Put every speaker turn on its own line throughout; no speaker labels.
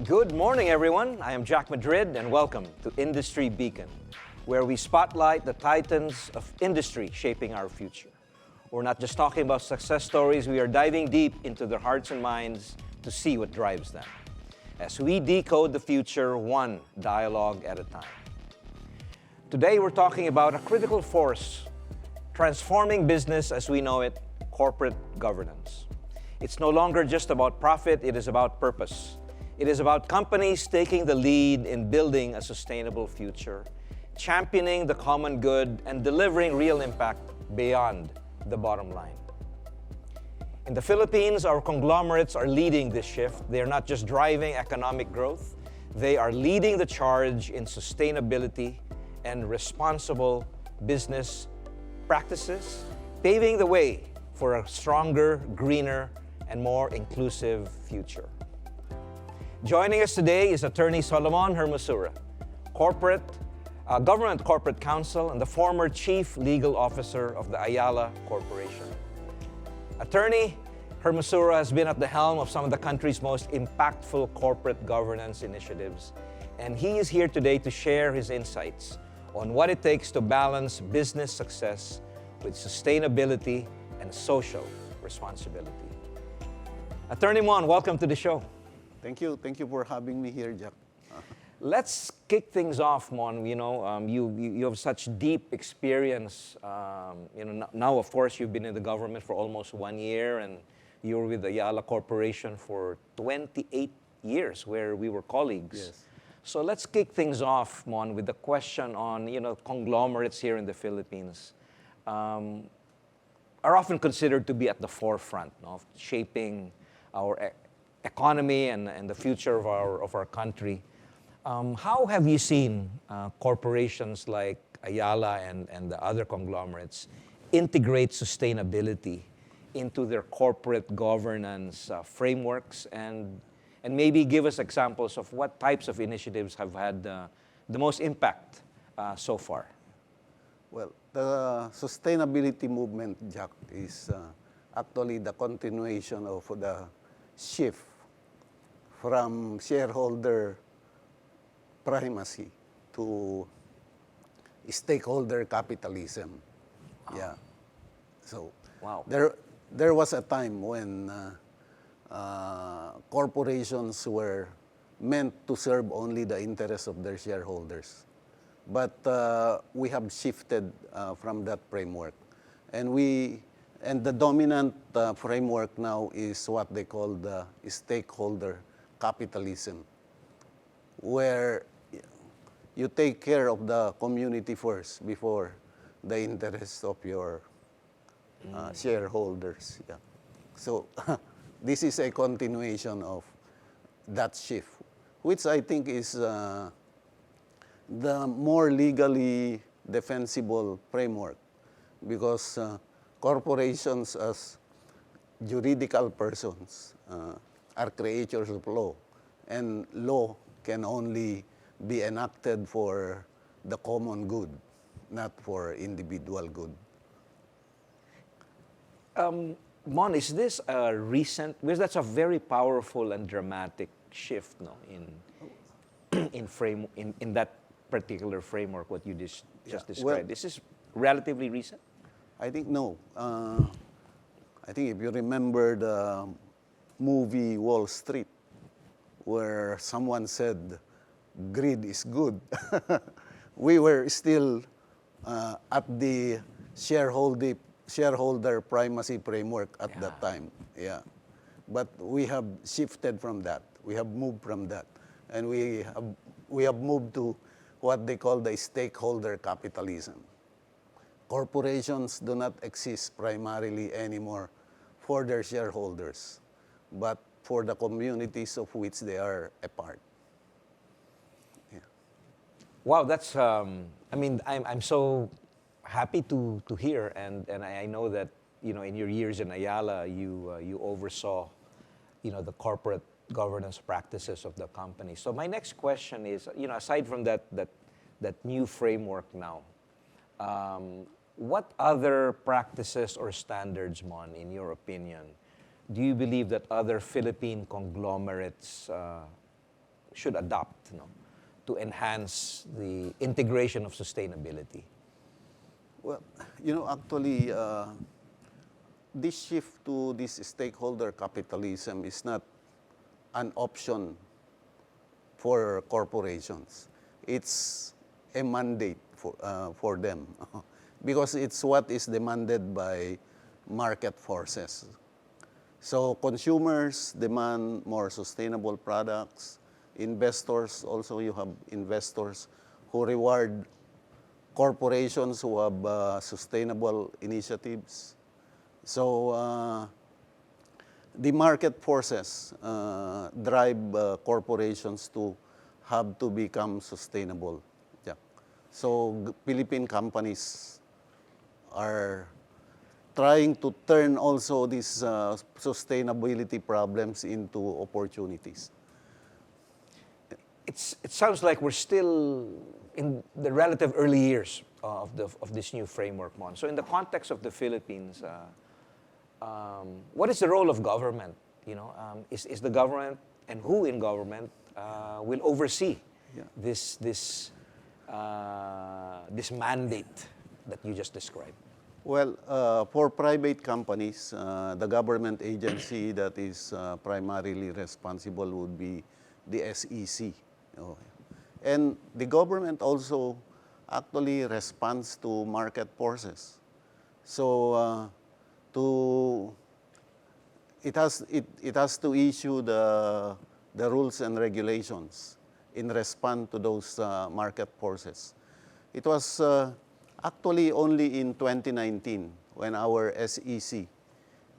Good morning, everyone. I am Jack Madrid, and welcome to Industry Beacon, where we spotlight the titans of industry shaping our future. We're not just talking about success stories, we are diving deep into their hearts and minds to see what drives them, as we decode the future one dialogue at a time. Today, we're talking about a critical force transforming business as we know it, corporate governance. It's no longer just about profit, it is about purpose. It is about companies taking the lead in building a sustainable future, championing the common good, and delivering real impact beyond the bottom line. In the Philippines, our conglomerates are leading this shift. They are not just driving economic growth, they are leading the charge in sustainability and responsible business practices, paving the way for a stronger, greener, and more inclusive future. Joining us today is Attorney Solomon Hermosura, Government Corporate Counsel and the former Chief Legal Officer of the Ayala Corporation. Attorney Hermosura has been at the helm of some of the country's most impactful corporate governance initiatives, and he is here today to share his insights on what it takes to balance business success with sustainability and social responsibility. Attorney Mon, welcome to the show.
Thank you. Thank you for having me here, Jack.
Let's kick things off, Mon. You have such deep experience. Now, of course, you've been in the government for almost 1 year, and you were with the Ayala Corporation for 28 years, where we were colleagues.
Yes.
So let's kick things off, Mon, with the question on, conglomerates here in the Philippines are often considered to be at the forefront of shaping our economy and the future of our country. How have you seen corporations like Ayala and the other conglomerates integrate sustainability into their corporate governance frameworks, and maybe give us examples of what types of initiatives have had the most impact so far?
Well, the sustainability movement, Jack, is actually the continuation of the shift from shareholder primacy to stakeholder capitalism.
Wow.
Yeah. So
Wow.
there was a time when corporations were meant to serve only the interests of their shareholders. But we have shifted from that framework. And the dominant framework now is what they call the stakeholder capitalism, where you take care of the community first before the interests of your shareholders. Yeah. So this is a continuation of that shift, which I think is the more legally defensible framework, because corporations as juridical persons are creatures of law, and law can only be enacted for the common good, not for individual good.
Mon, is this a recent, because that's a very powerful and dramatic shift, no, in that particular framework, what you just described.
Well,
This is relatively recent?
I think no. I think if you remember the movie Wall Street, where someone said, greed is good, we were still at the shareholder primacy framework at that time. Yeah. But we have shifted from that. We have moved from that. And we have moved to what they call the stakeholder capitalism. Corporations do not exist primarily anymore for their shareholders, but for the communities of which they are a part. Yeah.
Wow, that's, I'm so happy to hear, and I know that, in your years in Ayala, you oversaw, the corporate governance practices of the company. So my next question is, aside from that new framework now, what other practices or standards, Mon, in your opinion, do you believe that other Philippine conglomerates should adopt, to enhance the integration of sustainability?
Well, actually, this shift to this stakeholder capitalism is not an option for corporations. It's a mandate for them because it's what is demanded by market forces. So consumers demand more sustainable products. Investors, also you have investors who reward corporations who have sustainable initiatives. So the market forces drive corporations to have to become sustainable. Yeah. So Philippine companies are trying to turn also these sustainability problems into opportunities.
It sounds like we're still in the relative early years of this new framework, Mon. So in the context of the Philippines, what is the role of government? Is the government, and who in government will oversee this mandate that you just described?
Well, for private companies, the government agency that is primarily responsible would be the SEC. And the government also actually responds to market forces. So it has to issue the rules and regulations in response to those market forces. It was actually only in 2019 when our SEC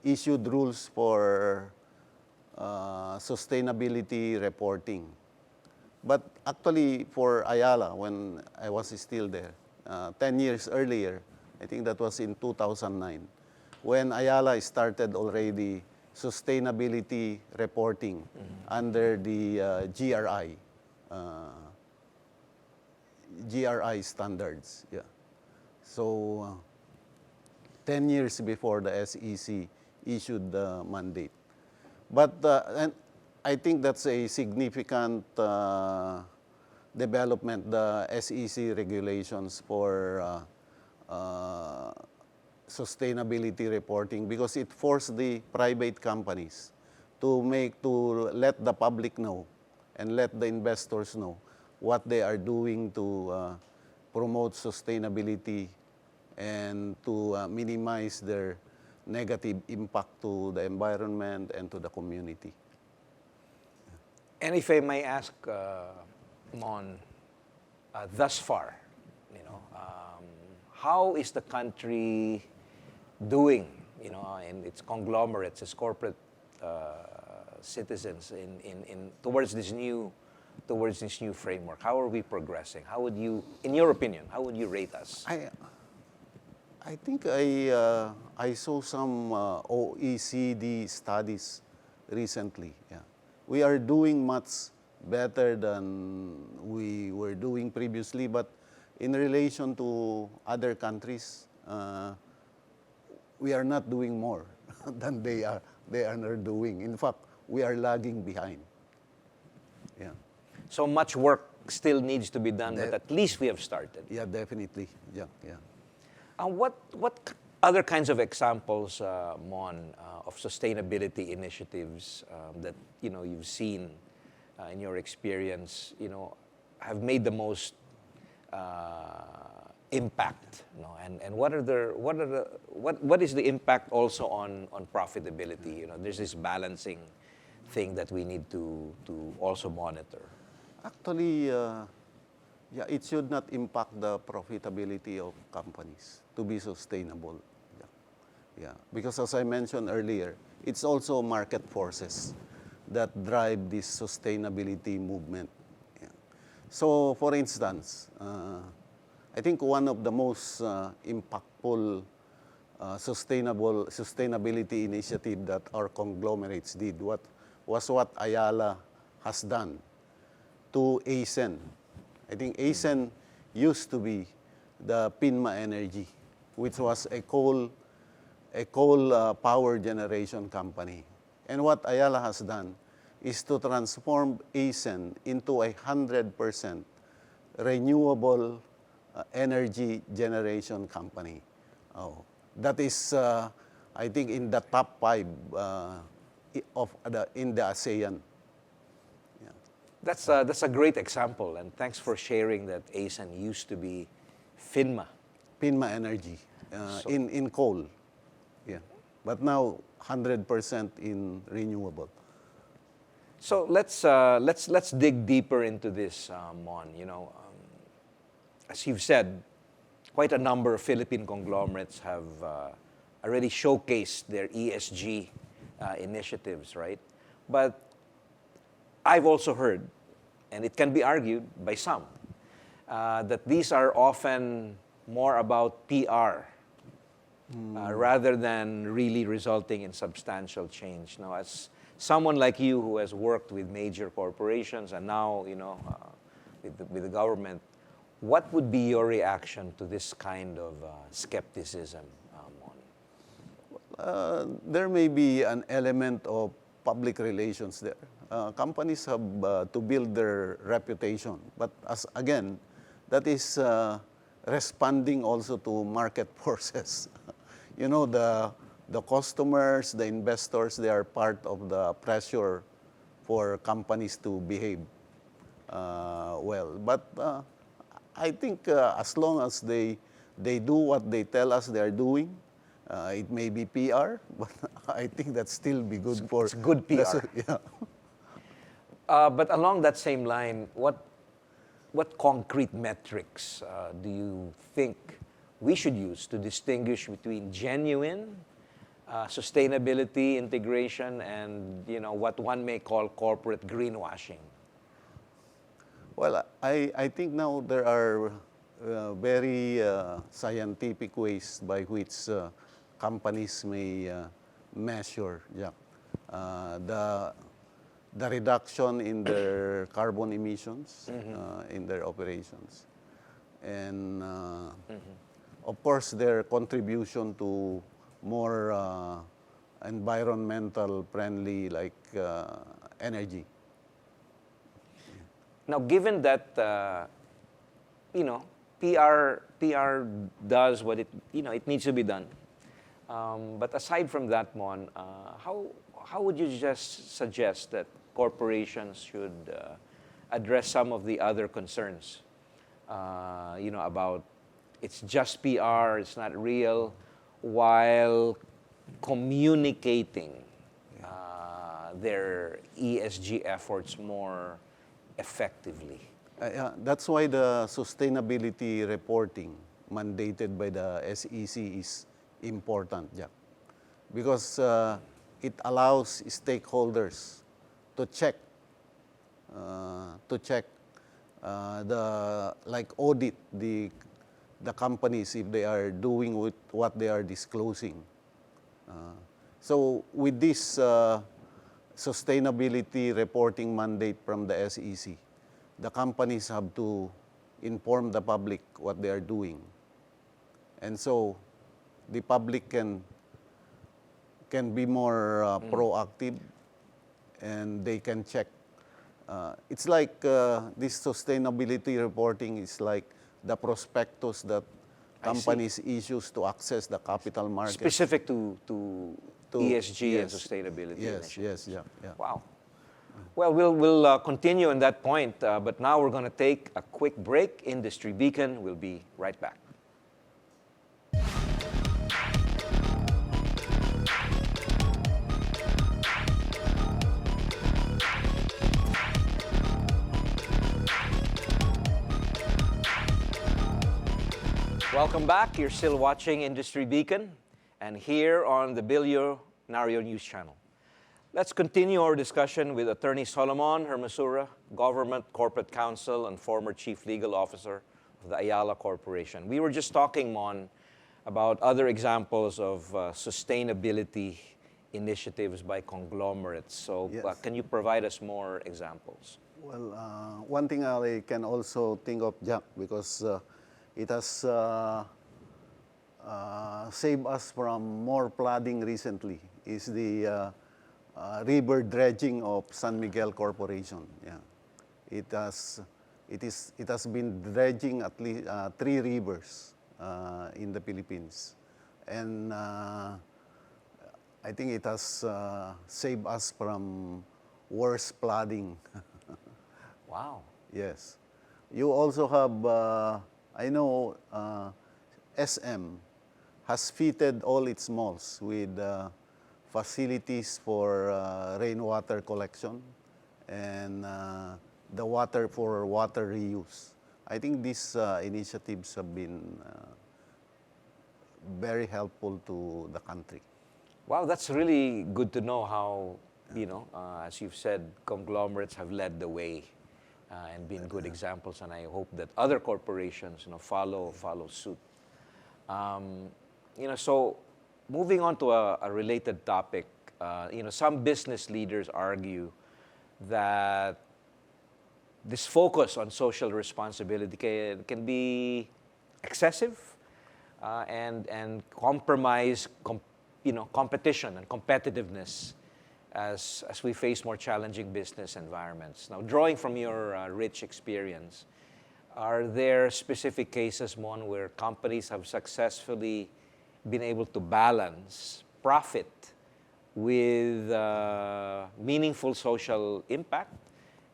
issued rules for sustainability reporting. But actually for Ayala, when I was still there, 10 years earlier, I think that was in 2009, when Ayala started already sustainability reporting under the GRI standards. Yeah. So 10 years before the SEC issued the mandate. But and I think that's a significant development, the SEC regulations for sustainability reporting, because it forced the private companies to let the public know and let the investors know what they are doing to promote sustainability and to minimize their negative impact to the environment and to the community.
And if I may ask, Mon, thus far, how is the country doing, in its conglomerates, its corporate citizens, towards this new framework? How are we progressing? How would you, in your opinion, how would you rate us?
I think I saw some OECD studies recently. Yeah. We are doing much better than we were doing previously, but in relation to other countries, we are not doing more than they are not doing. In fact, we are lagging behind. Yeah.
So much work still needs to be done, but at least we have started.
Yeah, definitely. Yeah, yeah.
What other kinds of examples, Mon, of sustainability initiatives that you've seen in your experience, have made the most impact? And what is the impact also on profitability? There's this balancing thing that we need to also monitor.
Actually, it should not impact the profitability of companies to be sustainable. Yeah, because as I mentioned earlier, it's also market forces that drive this sustainability movement. Yeah. So, for instance, I think one of the most impactful sustainability initiative that our conglomerates did was what Ayala has done to ASEN. I think ASEN used to be the Pinma Energy, which was a coal power generation company. And what Ayala has done, is to transform ASEN into a 100% renewable energy generation company. Oh, that is, I think, in the top 5 in the ASEAN. Yeah.
That's a great example, and thanks for sharing that ASEAN used to be FINMA.
FINMA Energy in coal, yeah, but now 100% in renewable.
So let's dig deeper into this, Mon. You know, as you've said, quite a number of Philippine conglomerates have already showcased their ESG initiatives, right? But I've also heard, and it can be argued by some, that these are often more about PR rather than really resulting in substantial change. Now, as someone like you who has worked with major corporations and now, you know, with the government, what would be your reaction to this kind of skepticism, Mon?
There may be an element of public relations there. Companies have to build their reputation, but again, that is responding also to market forces. You know, the customers, the investors, they are part of the pressure for companies to behave well. But I think as long as they do what they tell us they are doing, it may be PR, but I think that still be good for...
It's good PR.
Yeah.
But along that same line, what concrete metrics do you think we should use to distinguish between genuine sustainability integration and, you know, what one may call corporate greenwashing?
Well, I think now there are very scientific ways by which companies may measure the reduction in their carbon emissions in their operations. And of course, their contribution to more environmental friendly like energy.
Now, given that, you know, PR does what it needs to be done. But aside from that, Mon, how would you just suggest that corporations should address some of the other concerns, you know, about it's just PR, it's not real, while communicating their ESG efforts more effectively?
That's why the sustainability reporting mandated by the SEC is important, Jack. Because it allows stakeholders to check, audit the companies if they are doing with what they are disclosing. So with this sustainability reporting mandate from the SEC, the companies have to inform the public what they are doing. And so the public can be more proactive and they can check. It's like this sustainability reporting is like the prospectus that companies issues to access the capital market.
Specific to ESG and sustainability.
Yes, yeah.
Wow. Well, we'll continue on that point, but now we're going to take a quick break. Industry Beacon will be right back. Welcome back. You're still watching Industry Beacon, and here on the Billionario News Channel. Let's continue our discussion with Attorney Solomon Hermosura, Government Corporate Counsel and former Chief Legal Officer of the Ayala Corporation. We were just talking, Mon, about other examples of sustainability initiatives by conglomerates. So
Yes.
Can you provide us more examples?
Well, one thing I can also think of, Jack, because it has saved us from more flooding recently, is the river dredging of San Miguel Corporation. Yeah, it has been dredging at least 3 rivers in the Philippines, and I think it has saved us from worse flooding.
Wow.
Yes. You also have, I know, SM has fitted all its malls with facilities for rainwater collection and the water for water reuse. I think these initiatives have been very helpful to the country.
Wow, that's really good to know how, as you've said, conglomerates have led the way and been good examples, and I hope that other corporations, follow suit. So moving on to a related topic, some business leaders argue that this focus on social responsibility can be excessive and compromise competition and competitiveness as we face more challenging business environments. Now, drawing from your rich experience, are there specific cases, Mon, where companies have successfully been able to balance profit with meaningful social impact?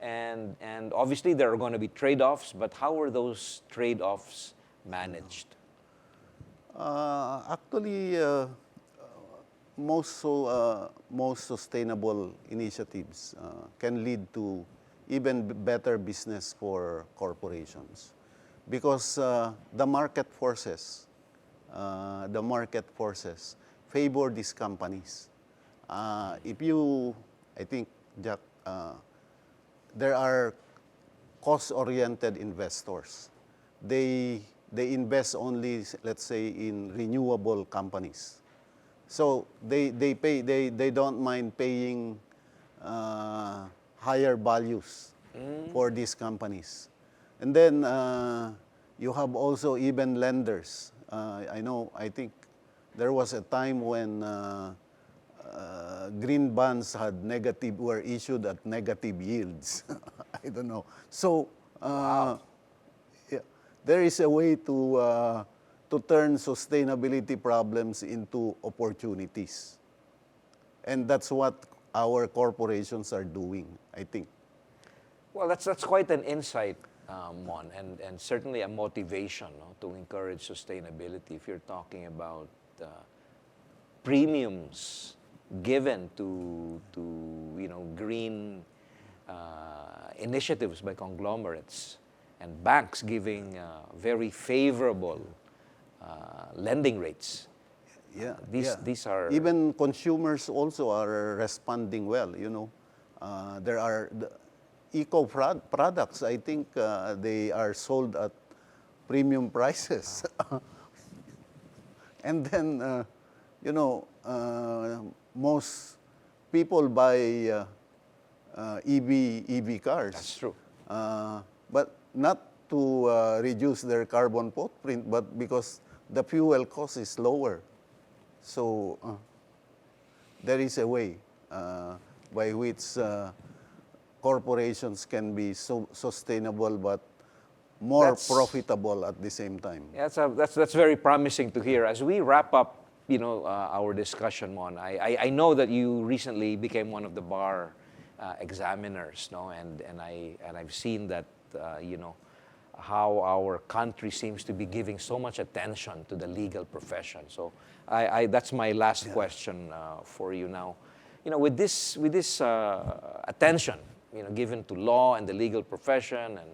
And obviously there are going to be trade-offs, but how are those trade-offs managed?
Actually, most sustainable initiatives can lead to even better business for corporations, because the market forces favor these companies. I think, Jack, there are cost-oriented investors. They invest only, let's say, in renewable companies. So they don't mind paying higher values for these companies. And then you have also even lenders. I think there was a time when green bonds were issued at negative yields. I don't know. So there is a way to turn sustainability problems into opportunities. And that's what our corporations are doing, I think.
Well, that's quite an insight, Mon, and certainly a motivation to encourage sustainability. If you're talking about premiums given to green initiatives by conglomerates, and banks giving very favorable lending rates.
Yeah,
These are...
Even consumers also are responding well, There are eco products, I think they are sold at premium prices. And then, most people buy EV cars.
That's true.
But not to reduce their carbon footprint, but because the fuel cost is lower. So there is a way by which corporations can be so sustainable but more profitable at the same time.
Yeah, that's very promising to hear. As we wrap up, our discussion, Mon, I know that you recently became one of the bar examiners, and I've seen that how our country seems to be giving so much attention to the legal profession. So that's my last question for you now. With this attention given to law and the legal profession and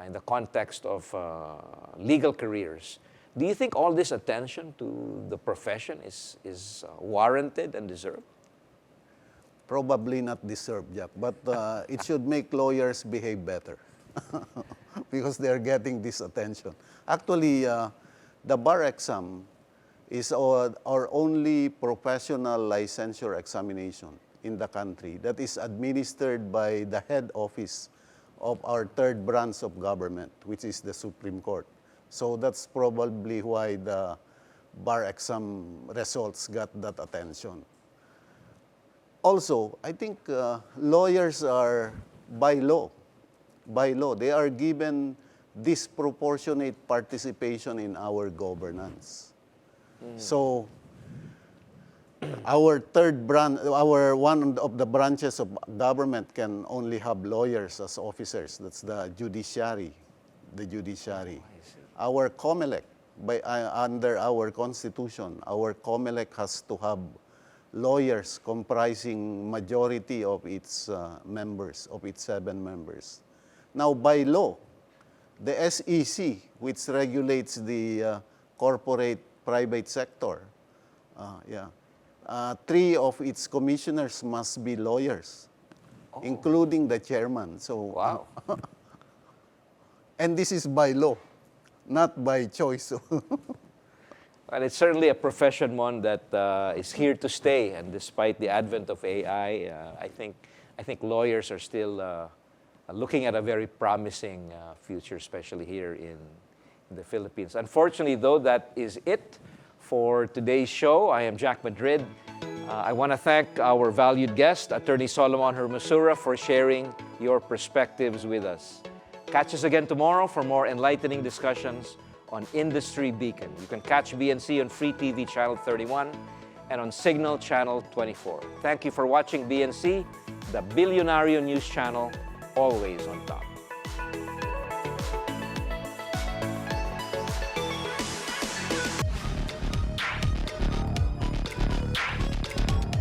in the context of legal careers, do you think all this attention to the profession is warranted and deserved?
Probably not deserved, Jack, but it should make lawyers behave better because they're getting this attention. Actually, the bar exam is our only professional licensure examination in the country that is administered by the head office of our third branch of government, which is the Supreme Court. So that's probably why the bar exam results got that attention. also, I think lawyers are by law, they are given disproportionate participation in our governance. So, our one of the branches of government can only have lawyers as officers. That's the judiciary. Our COMELEC, under our constitution, our COMELEC has to have lawyers comprising majority of its members, of its 7 members. Now, by law, the SEC, which regulates the corporate private sector, 3 of its commissioners must be lawyers, including the chairman. So,
Wow.
and this is by law, not by choice.
And it's certainly a profession, one that is here to stay. And despite the advent of AI, I think lawyers are still looking at a very promising future, especially here in the Philippines. Unfortunately, though, that is it for today's show. I am Jack Madrid. I want to thank our valued guest, Attorney Solomon Hermosura, for sharing your perspectives with us. Catch us again tomorrow for more enlightening discussions on Industry Beacon. You can catch BNC on Free TV Channel 31 and on Signal Channel 24. Thank you for watching BNC, the Billionario News Channel, always on top.